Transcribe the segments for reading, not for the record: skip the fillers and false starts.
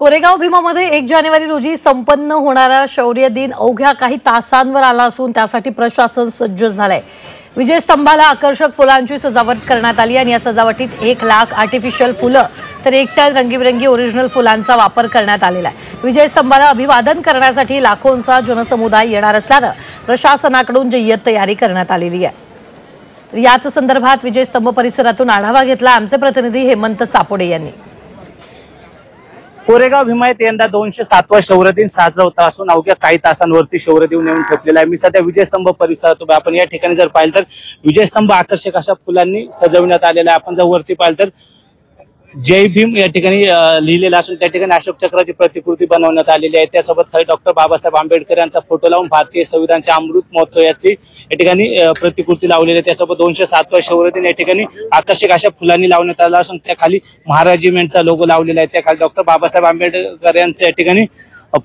कोरेगाव भीमामध्ये 1 जानेवारी रोजी संपन्न होणारा शौर्य दिन अवघ्या काही तासांवर आला असून त्यासाठी प्रशासन सज्ज झालंय। विजयस्तंभाला आकर्षक फुलांची सजावट करण्यात आली आणि या सजावटीत 1 लाख आर्टिफिशियल फुलं तर 1 टन रंगीबेरंगी ओरिजिनल फुलांचा वापर करण्यात आलेला आहे। विजयस्तंभाला अभिवादन करण्यासाठी लाखोंचा जनसमुदाय येणार असल्याने प्रशासनाकडून जय्यत तयारी करण्यात आलेली आहे। याच संदर्भात विजयस्तंभ परिसरातून आढावा घेतला आमचे प्रतिनिधी हेमंत चापोडे यांनी। कोरेगाव भीमा येथे यंदा 207वा शौर्य दिन साजरा होता असून अवघ्या काही तासांवरती शौर्य दिन येऊन ठेपलेला आहे। मी सध्या विजयस्तंभ परिसरात उभा। आपण या ठिकाणी जर पाहिलं तर विजयस्तंभ आकर्षक अशा फुलांनी सजवण्यात आलेला आहे। आपण जर वरती पाहिलं तर जय भीम या ठिकाणी लिहिलेलं असून त्या ठिकाणी अशोक चक्राची प्रतिकृती बनवण्यात आलेली आहे। त्यासोबत खाली डॉक्टर बाबासाहेब आंबेडकर यांचा फोटो लावून भारतीय संविधानाच्या अमृत महोत्सव याची या ठिकाणी प्रतिकृती लावलेली आहे। त्यासोबत 207वा शौर्य दिन या ठिकाणी आकर्षक अशा फुलांनी लावण्यात आला असून त्या खाली महाराज रेजिमेंटचा लोगो लावलेला आहे। त्या खाली डॉक्टर बाबासाहेब आंबेडकर यांचे या ठिकाणी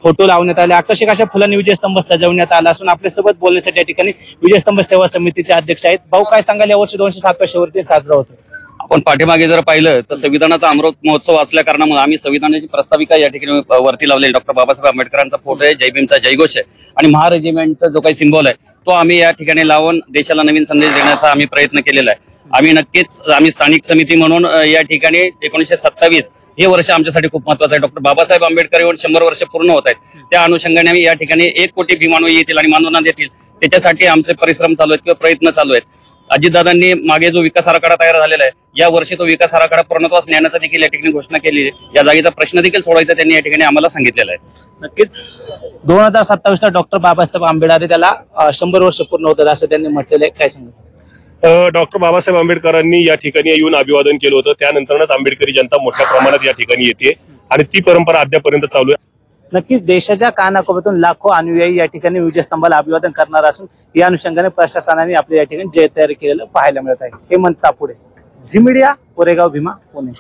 फोटो लावण्यात आले। आकर्षक अशा फुलांनी विजयस्तंभ सजवण्यात आला असून आपल्यासोबत बोलण्यासाठी या ठिकाणी विजयस्तंभ सेवा समितीचे अध्यक्ष आहेत। भाऊ, काय सांगाल, यावर्षी 207वा शौर्य दिन साजरा होतो? आपण पाठीमागे जर पाहिलं तर संविधानाचा अमृत महोत्सव असल्या कारणामुळे आम्ही संविधानाची प्रस्ताविका या ठिकाणी वरती लावलेली डॉक्टर बाबासाहेब आंबेडकरांचा फोटो आहे, जय भीमचा जयघोष आहे आणि महारेजिमेंटचा जो काही सिंबॉल आहे तो आम्ही या ठिकाणी लावून देशाला नवीन संदेश देण्याचा आम्ही प्रयत्न केलेला आहे। आम्ही स्थानिक समिती म्हणून या ठिकाणी 1927 हे वर्ष आमच्यासाठी खूप महत्वाचं आहे। डॉक्टर बाबासाहेब आंबेडकर येऊन 100 वर्ष पूर्ण होत आहेत। त्या अनुषंगाने आम्ही या ठिकाणी 1 कोटी भीमान्वयी येतील आणि मानवना देतील त्याच्यासाठी आमचे परिश्रम चालू आहेत किंवा प्रयत्न चालू आहेत। अजितदादांनी मागे जो विकास आराखडा तयार झालेला आहे या वर्षी तो विकास आराखडा पूर्णत्वास नेण्याचा देखील या ठिकाणी घोषणा केली आहे। या जागेचा प्रश्न देखील सोडवायचा त्यांनी या ठिकाणी आम्हाला सांगितलेला आहे। नक्कीच 2027 ला डॉक्टर बाबासाहेब आंबेडकर त्याला 100 वर्ष पूर्ण होतात असं त्यांनी म्हटलेलं आहे। काय सांगू? डॉक्टर बाबासाहेब आंबेडकरांनी या ठिकाणी येऊन अभिवादन केलं होतं। त्यानंतरच आंबेडकरी जनता मोठ्या प्रमाणात या ठिकाणी येते आणि ती परंपरा अद्यापर्यंत चालू आहे। नक्कीच देशाच्या कानाकोपऱ्यातून लाखो अनुयायी या ठिकाणी विजयस्तंभाला अभिवादन करणार असून या अनुषंगाने प्रशासनाने आपल्या या ठिकाणी जय तयारी केलेलं पाहायला मिळत आहे। हेमंत चापोडे, झी मीडिया, कोरेगाव भीमा, पुणे।